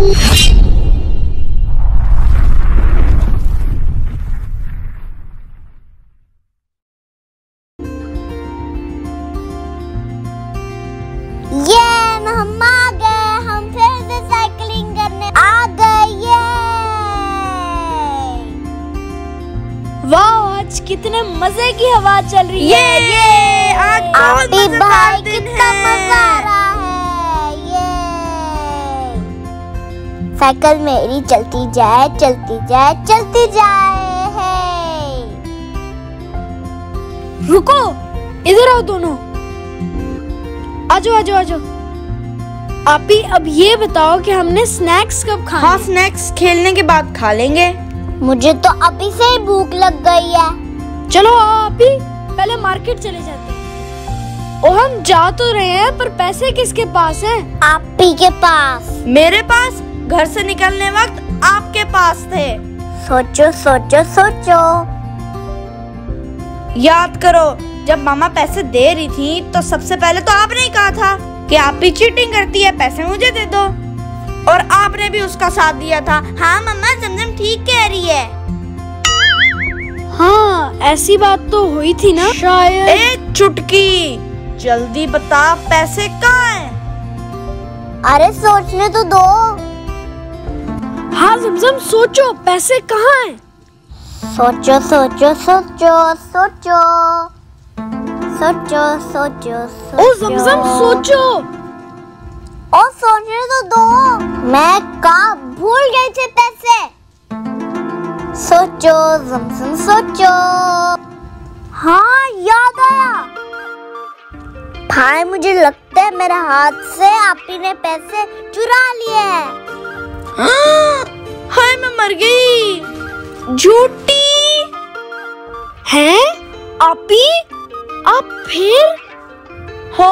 हम आ गए, हम फिर से साइकिलिंग करने आ गए। ये वाह, आज कितने मजे की हवा चल रही है। ये आज बहुत मजेदार दिन है। मजा आ रहा है। ये साइकिल मेरी चलती जाए, चलती जाए, चलती जाए। है रुको, इधर आओ दोनों। आजो आजो आजो। आप ही अब ये बताओ कि हमने स्नैक्स कब खाने? हाँ, स्नैक्स खेलने के बाद खा लेंगे। मुझे तो अभी से ही भूख लग गई है। चलो आप ही पहले मार्केट चले जाते हैं। और हम जा तो रहे हैं, पर पैसे किसके पास हैं? आप ही के पास। मेरे पास घर से निकलने वक्त आपके पास थे। सोचो सोचो सोचो। याद करो, जब मामा पैसे दे रही थी तो सबसे पहले तो आपने ही कहा था कि आप भी चीटिंग करती है, पैसे मुझे दे दो। और आपने भी उसका साथ दिया था। हाँ मम्मा, जमजम ठीक कह रही है। हाँ, ऐसी बात तो हुई थी ना शायद। ए चुटकी, जल्दी बता, पैसे कहाँ हैं? अरे सोचने तो दो। हाँ जमजम, सोचो पैसे कहाँ हैं? सोचो सोचो सोचो सोचो सोचो सोचो। ओ जमजम सोचो। ओ सोचने तो दो। मैं कहाँ भूल गई थी पैसे। सोचो जमजम सोचो। हाँ याद आया। भाई मुझे लगता है मेरे हाथ से आप ही ने पैसे चुरा लिए हैं। हाय मैं मर गई। झूठी हैं? आपी, आप फिर? हो,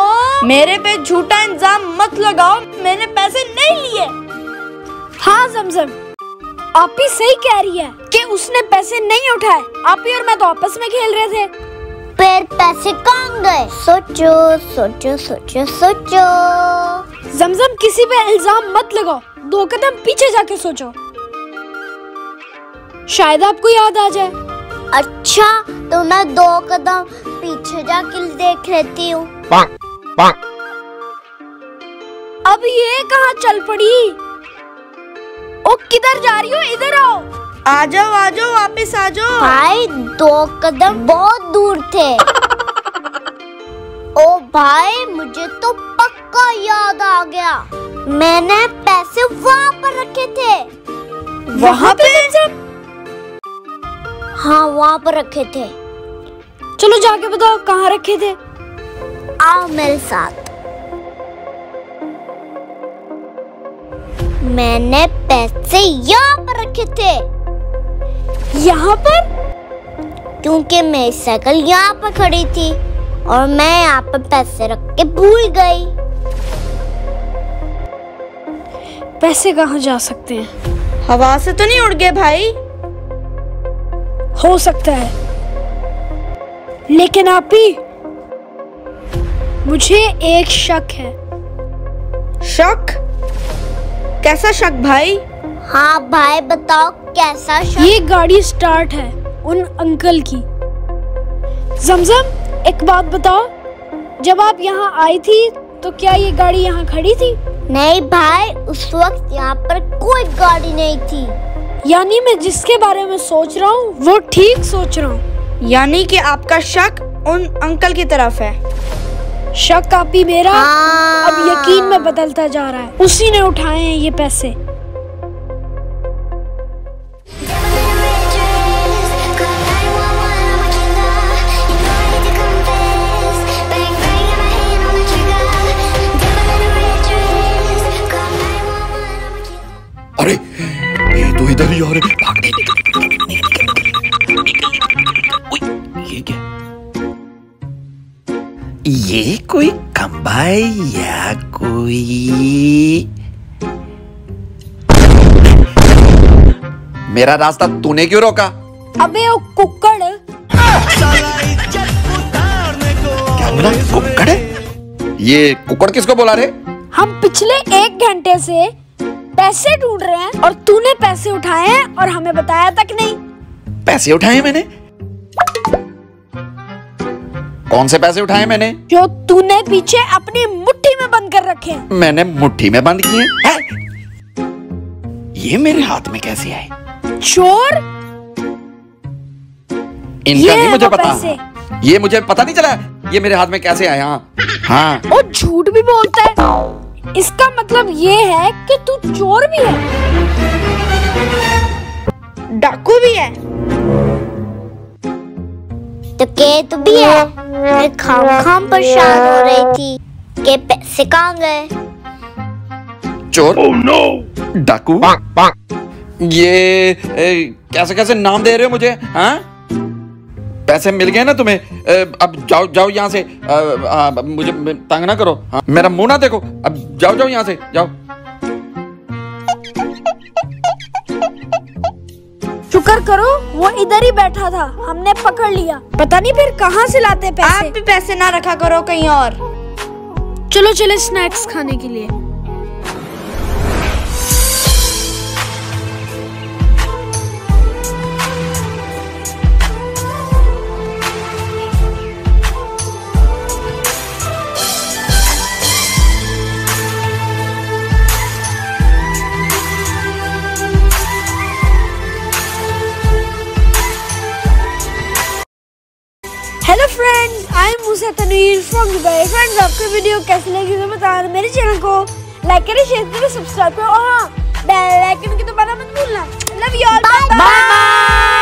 मेरे पे झूठा इल्जाम मत लगाओ, मैंने पैसे नहीं लिए। हाँ जमजम, आपी सही कह रही है कि उसने पैसे नहीं उठाए। आपी और मैं तो आपस में खेल रहे थे। फिर पैसे कहाँ गए? सोचो सोचो सोचो सोचो। जमजम, किसी पे इल्जाम मत लगाओ, 2 कदम पीछे जाके सोचो, शायद आपको याद आ जाए। अच्छा, तो मैं 2 कदम पीछे जाके देख लेती हूँ। अब ये कहाँ चल पड़ी? ओ किधर जा रही हो? इधर आओ। आ जाओ वापस आ जाओ। भाई 2 कदम बहुत दूर थे। ओ भाई, मुझे तो पक्का याद आ गया। मैंने पैसे वहाँ पर रखे थे। वहाँ पे? हाँ, वहाँ पर रखे थे। चलो जाके बताओ कहाँ रखे थे। आओ मेरे साथ। मैंने पैसे यहाँ पर रखे थे। यहाँ पर? क्योंकि मेरी साइकिल यहाँ पर खड़ी थी और मैं यहाँ पर पैसे रख के भूल गई। पैसे कहाँ जा सकते हैं? हवा से तो नहीं उड़ गए भाई? हो सकता है, लेकिन आप ही, मुझे एक शक है। शक? कैसा शक भाई? हाँ भाई बताओ, कैसा शक? ये गाड़ी स्टार्ट है उन अंकल की। जमजम, एक बात बताओ, जब आप यहाँ आई थी तो क्या ये गाड़ी यहाँ खड़ी थी? नहीं भाई, उस वक्त यहाँ पर कोई गाड़ी नहीं थी। यानी मैं जिसके बारे में सोच रहा हूँ वो ठीक सोच रहा हूँ। यानी कि आपका शक उन अंकल की तरफ है। शक आप ही मेरा हाँ। अब यकीन में बदलता जा रहा है। उसी ने उठाए हैं ये पैसे। अरे ये तो इधर ही आ रहे। भागने ये क्या? ये कोई खंबा है या कोई? मेरा रास्ता तूने क्यों रोका? अबे ओ कुक्कड़! क्या बोला? कुक्कड़ है? ये कुक्कड़ किसको बोला रे? हम पिछले 1 घंटे से पैसे ढूंढ रहे हैं और तूने पैसे उठाए हैं और हमें बताया तक नहीं। पैसे उठाए मैंने? कौन से पैसे उठाए मैंने? जो तूने पीछे अपनी मुट्ठी में बंद कर रखे हैं। मैंने मुट्ठी में बंद किए हैं? ये मेरे हाथ में कैसे आए? चोर, इनका नहीं मुझे पता। पैसे। ये मुझे पता नहीं चला ये मेरे हाथ में कैसे आए। हाँ। और झूठ भी बोलता है। इसका मतलब ये है कि तू चोर भी है, डाकू भी है। तो के तू भी है। मैं खाम परेशान हो रही थी कि पैसे कहाँ गए। चोर? oh, no! डाकू? ये कैसे कैसे नाम दे रहे हो मुझे? हाँ, पैसे मिल गए ना तुम्हें? अब जाओ जाओ यहाँ से। मुझे तंग ना करो। हाँ, मेरा मुंह ना देखो। अब जाओ जाओ यहाँ से, जाओ। शुक्र करो वो इधर ही बैठा था, हमने पकड़ लिया। पता नहीं फिर कहाँ से लाते पैसे। आप भी पैसे ना रखा करो कहीं और। चलो चले स्नैक्स खाने के लिए। Hello friends, I am Musa Tanveer from Dubai. Friends, आपको वीडियो कैसी लगी तो बताना। मेरे चैनल को लाइक करें, शेयर करें, सब्सक्राइब करें और हाँ, बेल आइकन की दबाना मत भूलना। Love you all, bye bye.